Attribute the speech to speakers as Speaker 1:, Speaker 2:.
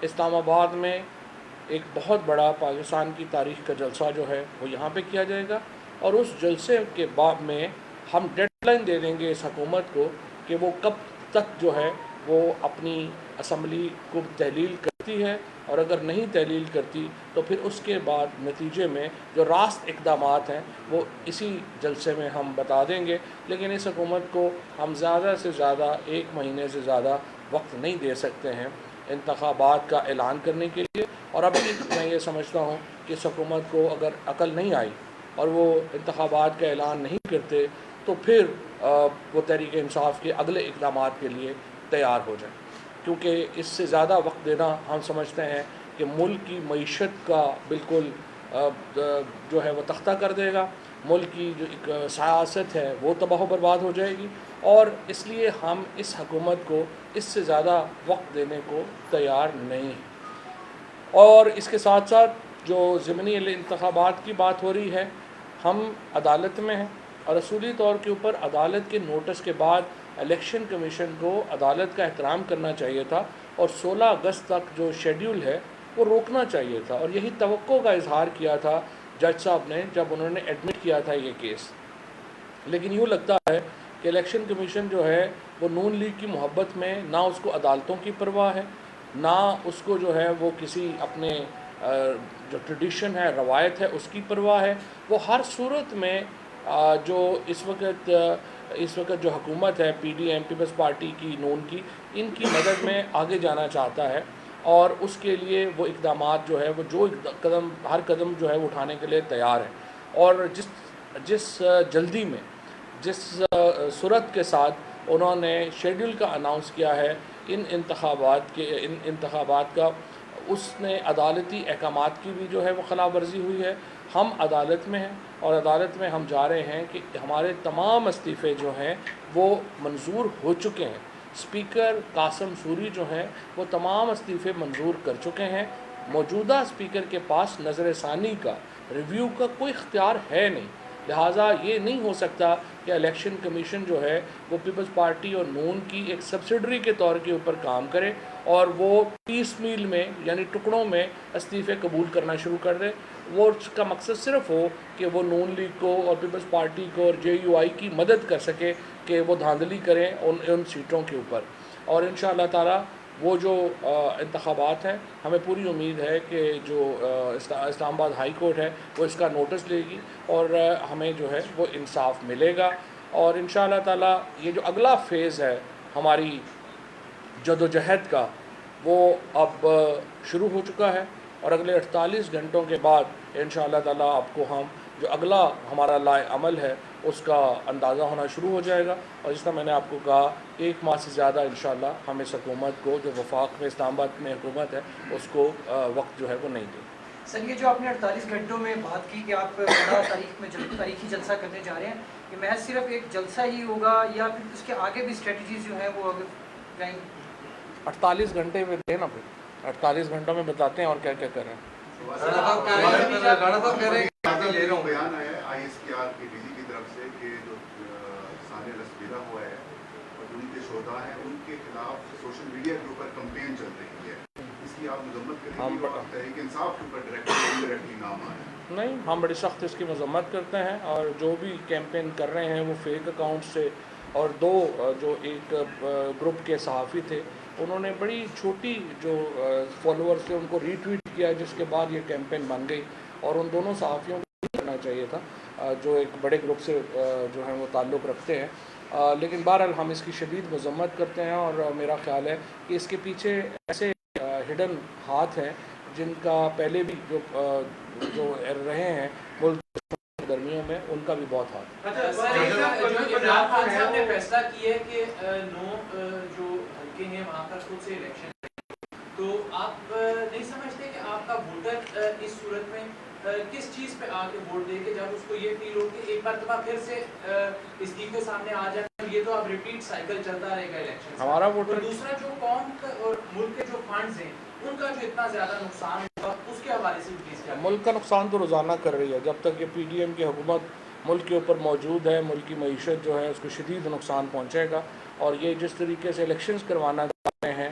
Speaker 1: اسلام آباد میں ایک بہت بڑا پاکستان کی تاریخ کا جلسہ جو ہے وہ یہاں پہ کیا جائے گا، اور اس جلسے کے بعد میں ہم ڈیڈ لائن دے دیں گے اس حکومت کو کہ وہ کب تک جو ہے وہ اپنی اسمبلی کو تحلیل کرتی ہے، اور اگر نہیں تحلیل کرتی تو پھر اس کے بعد نتیجے میں جو راست اقدامات ہیں وہ اسی جلسے میں ہم بتا دیں گے۔ لیکن اس حکومت کو ہم زیادہ سے زیادہ 1 مہینے سے زیادہ وقت نہیں دے سکتے ہیں انتخابات کا اعلان کرنے کے لیے، اور ابھی میں یہ سمجھتا ہوں کہ اس حکومت کو اگر عقل نہیں آئی اور وہ انتخابات کا اعلان نہیں کرتے تو پھر وہ تحریک انصاف کے اگلے اقدامات کے لیے تیار ہو جائیں، کیونکہ اس سے زیادہ وقت دینا ہم سمجھتے ہیں کہ ملک کی معیشت کا بالکل جو ہے وہ تختہ کر دے گا، ملک کی جو ایک سیاست ہے وہ تباہ و برباد ہو جائے گی، اور اس لیے ہم اس حکومت کو اس سے زیادہ وقت دینے کو تیار نہیں ہیں۔ اور اس کے ساتھ ساتھ جو ضمنی انتخابات کی بات ہو رہی ہے، ہم عدالت میں ہیں، اور اصولی طور کے اوپر عدالت کے نوٹس کے بعد الیکشن کمیشن کو عدالت کا احترام کرنا چاہیے تھا، اور 16 اگست تک جو شیڈیول ہے وہ روکنا چاہیے تھا، اور یہی توقع کا اظہار کیا تھا جج صاحب نے جب انہوں نے ایڈمٹ کیا تھا یہ کیس۔ لیکن یوں لگتا ہے کہ الیکشن کمیشن جو ہے وہ نون لیگ کی محبت میں نہ اس کو عدالتوں کی پرواہ ہے، نہ اس کو جو ہے وہ کسی اپنے جو ٹریڈیشن ہے، روایت ہے، اس کی پرواہ ہے۔ وہ ہر صورت میں جو اس وقت جو حکومت ہے P D M Peoples Party کی، نون کی، ان کی مدد میں آگے جانا چاہتا ہے، اور اس کے لیے وہ اقدامات جو ہے وہ ہر قدم جو ہے وہ اٹھانے کے لیے تیار ہے، اور جس جلدی میں، جس صورت کے ساتھ انہوں نے شیڈول کا اناؤنس کیا ہے ان انتخابات کا، اس نے عدالتی احکامات کی بھی جو ہے وہ خلاف ورزی ہوئی ہے۔ ہم عدالت میں ہیں، اور عدالت میں ہم جا رہے ہیں کہ ہمارے تمام استعفے جو ہیں وہ منظور ہو چکے ہیں۔ اسپیکر قاسم سوری جو ہیں وہ تمام استعفے منظور کر چکے ہیں۔ موجودہ اسپیکر کے پاس نظر ثانی کا، ریویو کا کوئی اختیار ہے نہیں، لہٰذا یہ نہیں ہو سکتا کہ الیکشن کمیشن جو ہے وہ پیپلز پارٹی اور نون کی ایک سبسڈری کے طور کے اوپر کام کرے، اور وہ پیس میل میں یعنی ٹکڑوں میں استعفے قبول کرنا شروع کر دے۔ وہ اس کا مقصد صرف ہو کہ وہ نون لیگ کو اور پیپلز پارٹی کو اور جے یو آئی کی مدد کر سکے کہ وہ دھاندلی کریں ان سیٹوں کے اوپر، اور انشاءاللہ تعالی وہ جو انتخابات ہیں ہمیں پوری امید ہے کہ جو اسلام آباد ہائی کورٹ ہے وہ اس کا نوٹس لے گی، اور ہمیں جو ہے وہ انصاف ملے گا، اور انشاءاللہ تعالی یہ جو اگلا فیز ہے ہماری جدوجہد کا وہ اب شروع ہو چکا ہے، اور اگلے 48 گھنٹوں کے بعد انشاءاللہ تعالی آپ کو ہم جو اگلا ہمارا لائے عمل ہے اس کا اندازہ ہونا شروع ہو جائے گا، اور جس طرح میں نے آپ کو کہا 1 ماہ سے زیادہ انشاءاللہ ہم اس حکومت کو جو وفاق میں اسلام آباد میں حکومت ہے اس کو وقت جو ہے وہ نہیں دیں۔
Speaker 2: سر یہ جو آپ نے 48 گھنٹوں میں بات کی کہ آپ بڑا تاریخی جلسہ کرنے جا رہے ہیں، کہ محض صرف ایک جلسہ ہی ہوگا یا پھر اس کے آگے بھی اسٹریٹجیز جو ہیں وہ اگر
Speaker 1: 48 گھنٹے میں دیں نا، پھر 48 گھنٹوں میں بتاتے ہیں اور کیا کیا کر رہے ہیں۔
Speaker 3: بیان آیا ہے آئی ایس پی آر کے ڈی جی کی طرف سے کہ جو سارے رسبیرہ ہوا ہے اور ان کے شہداء ہیں ان کے خلاف سوشل میڈیا کے اوپر کمپین چل رہی ہے، اس کی آپ مذمت کریں گے؟ اور تحریک انصاف کے اوپر ڈائریکٹلی نام آیا؟
Speaker 1: نہیں، ہم بڑی سخت اس کی مذمت کرتے ہیں، اور جو بھی کیمپین کر رہے ہیں وہ فیک اکاؤنٹ سے، اور جو ایک گروپ کے صحافی تھے انہوں نے بڑی چھوٹی جو فالوورز تھے ان کو ری ٹویٹ کیا، جس کے بعد یہ کیمپین بن گئی، اور ان دونوں صحافیوں کو نہیں کرنا چاہیے تھا جو ایک بڑے گروپ سے جو ہیں وہ تعلق رکھتے ہیں، لیکن بہرحال ہم اس کی شدید مذمت کرتے ہیں، اور میرا خیال ہے کہ اس کے پیچھے ایسے ہڈن ہاتھ ہیں جن کا پہلے بھی جو رہے ہیں ملک گرمیوں میں ان کا بھی بہت ہاتھ ہے۔
Speaker 4: عمران خان صاحب نے فیصلہ کیا ہے کہ 9 جو حلقے ہیں وہاں پر خود سے الیکشن، تو آپ نہیں سمجھتے کہ آپ کا ووٹر اس صورت میں کس چیز پہ آ کے ووٹ دے کے جب اس کو یہ فیل ہو کہ ایک مرتبہ پھر سے استعفے سامنے آ جائے، یہ تو اب ریپیٹ سائیکل چلتا رہے گا الیکشن
Speaker 1: ہمارا ووٹر،
Speaker 4: دوسرا جو قوم اور ملک کے جو فنڈز ہیں ان کا جو اتنا زیادہ نقصان ہوا اس کے حوالے سے پلیز کیا؟
Speaker 1: ملک کا نقصان تو روزانہ کر رہی ہے، جب تک یہ پی ڈی ایم کی حکومت ملک کے اوپر موجود ہے ملک کی معیشت جو ہے اس کو شدید نقصان پہنچے گا، اور یہ جس طریقے سے الیکشنز کروانا چاہتے ہیں